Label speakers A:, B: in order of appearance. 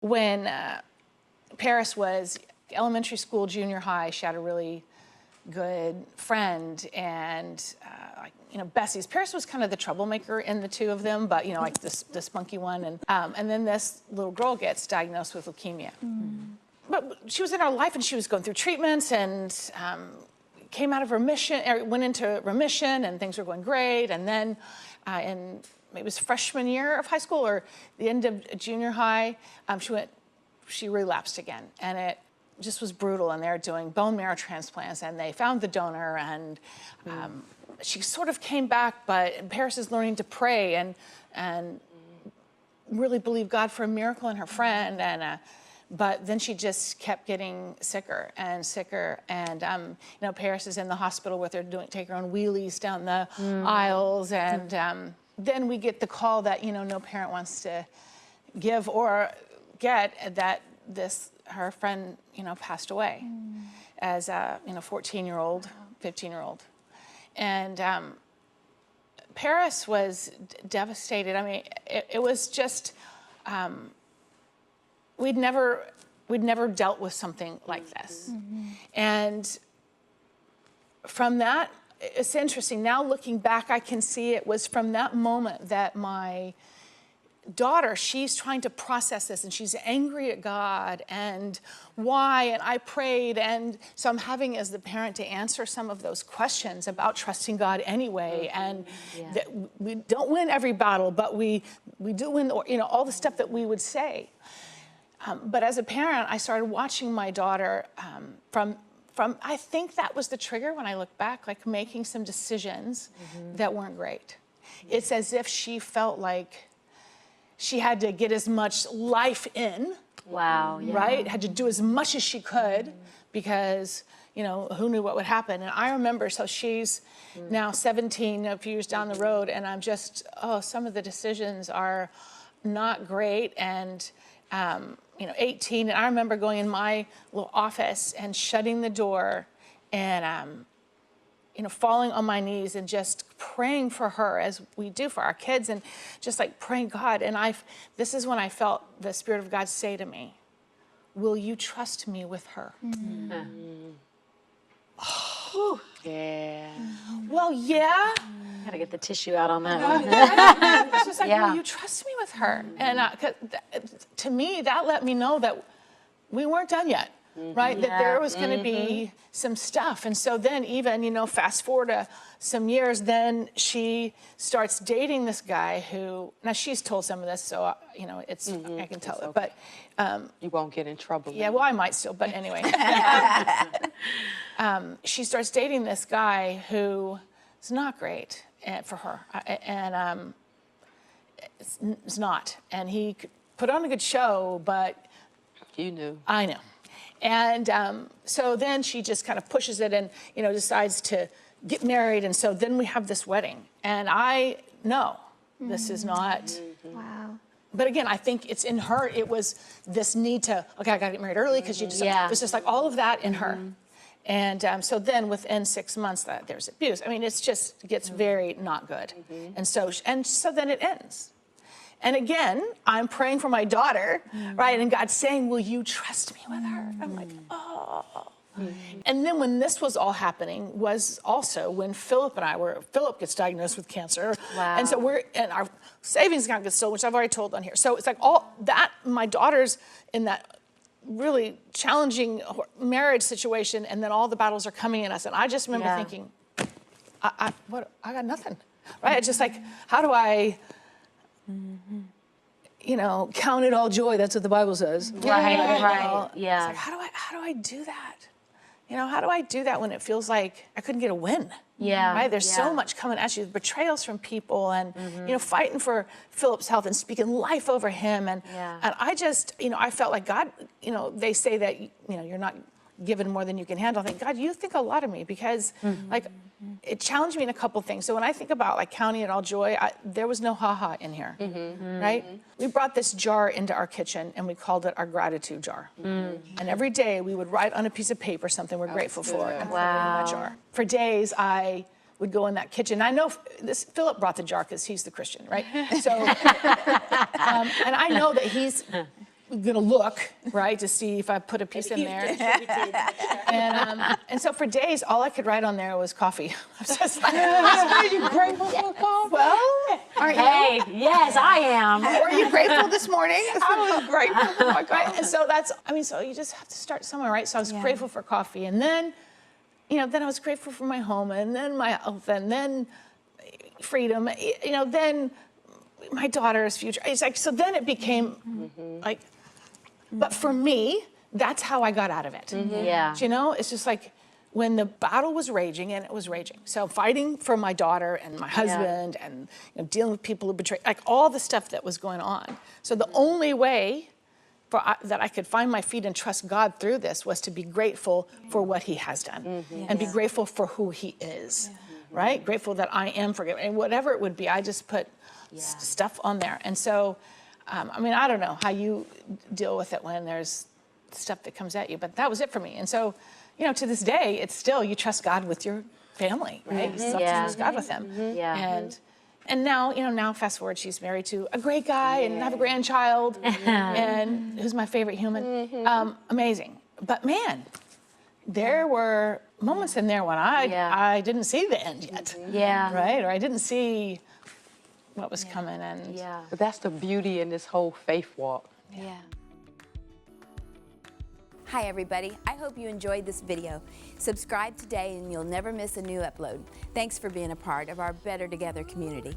A: When Paris was elementary school, junior high, she had a really good friend, and Bessie's. Paris was kind of the troublemaker in the two of them, but like the spunky one, and then this little girl gets diagnosed with leukemia. But she was in our life, and she was going through treatments, and came out of remission, or went into remission, and things were going great. And then it was freshman year of high school or the end of junior high, she relapsed again, and it just was brutal. And they're doing bone marrow transplants, and they found the donor, and she sort of came back. But Paris is learning to pray and really believe God for a miracle in her friend, and but then she just kept getting sicker and sicker. And Paris is in the hospital with her, taking her on wheelies down the aisles, and then we get the call that no parent wants to give or get that her friend passed away as a 14-year-old, 15-year-old, and Paris was devastated. I mean, it was just we'd never dealt with something like this, and from that. It's interesting, now looking back, I can see it was from that moment that my daughter, she's trying to process this, and she's angry at God, and why, and I prayed, and so I'm having as the parent to answer some of those questions about trusting God anyway, and that we don't win every battle, but we do win, all the stuff that we would say. But as a parent, I started watching my daughter from I think that was the trigger when I look back, like making some decisions that weren't great. It's as if she felt like she had to get as much life in.
B: Wow. Yeah.
A: Right? Had to do as much as she could because, who knew what would happen. And I remember, so she's now 17, a few years down the road, and I'm just, some of the decisions are not great. And 18, and I remember going in my little office and shutting the door and, falling on my knees and just praying for her as we do for our kids, and just like praying God. And this is when I felt the Spirit of God say to me, will you trust me with her? Oh.
B: Yeah.
A: Well, yeah.
B: Gotta get the tissue out on that one.
A: It's just like, will you trust me with her? And to me, that let me know that we weren't done yet, right? That there was going to be some stuff. And so then even, fast forward to some years, then she starts dating this guy who, now she's told some of this, so, it's, I can tell it, but.
C: You won't get in trouble.
A: Yeah, well, I might still, but anyway. She starts dating this guy who is not great for her, and it's not. And he put on a good show, but
C: you knew.
A: I know. And so then she just kind of pushes it and decides to get married. And so then we have this wedding, and I know this is not.
D: Wow.
A: But again, I think it's in her. It was this need to, okay, I got to get married early because it was just like all of that in her. And so then within 6 months that there's abuse. I mean, it's just gets very not good. And so then it ends. And again, I'm praying for my daughter, right? And God's saying, will you trust me with her? I'm like, oh. And then when this was all happening was also when Philip gets diagnosed with cancer.
B: Wow.
A: And so and our savings account gets stolen, which I've already told on here. So it's like all that, my daughter's in that really challenging marriage situation, and then all the battles are coming at us. And I just remember thinking, I got nothing, right? It's just like, how do I, count it all joy? That's what the Bible says.
B: Right. Yeah.
A: It's like, how do I do that? How do I do that when it feels like I couldn't get a win?
B: Yeah.
A: Right? There's so much coming at you, betrayals from people, and fighting for Philip's health and speaking life over him, and I just, I felt like God, they say that you're not given more than you can handle. I think, God, you think a lot of me, because like it challenged me in a couple things. So when I think about like counting it all joy, there was no ha-ha in here, right? We brought this jar into our kitchen, and we called it our gratitude jar. And every day we would write on a piece of paper something we're grateful for and put it in that jar. For days I would go in that kitchen. I know Philip brought the jar because he's the Christian, right? So, and I know that gonna look, right, to see if I put a piece in there. And so for days, all I could write on there was coffee. I was just like,
C: Are you grateful for coffee?
A: well, aren't you?
B: Hey, yes, I am.
A: Were you grateful this morning?
C: I was grateful for my coffee.
A: Right? And so that's, I mean, so you just have to start somewhere, right? So I was grateful for coffee. And then, then I was grateful for my home, and then my health, and then freedom, then my daughter's future. It's like, so then it became like, but for me, that's how I got out of it.
B: Yeah.
A: It's just like when the battle was raging, and it was raging. So fighting for my daughter and my husband, and dealing with people who betrayed, like all the stuff that was going on. So the only way that I could find my feet and trust God through this was to be grateful for what he has done, and be grateful for who he is, right? Grateful that I am forgiven, and whatever it would be, I just put stuff on there. And so, I don't know how you deal with it when there's stuff that comes at you, but that was it for me. And so, to this day, it's still, you trust God with your family, right? You still have to trust God with them.
B: Yeah.
A: And now, now fast forward, she's married to a great guy and have a grandchild, and who's my favorite human. Amazing. But man, there were moments in there when I didn't see the end yet.
B: Yeah.
A: Right? Or I didn't see what was coming. And
C: But that's the beauty in this whole faith walk.
B: Yeah.
D: Hi everybody, I hope you enjoyed this video. Subscribe today and you'll never miss a new upload. Thanks for being a part of our Better Together community.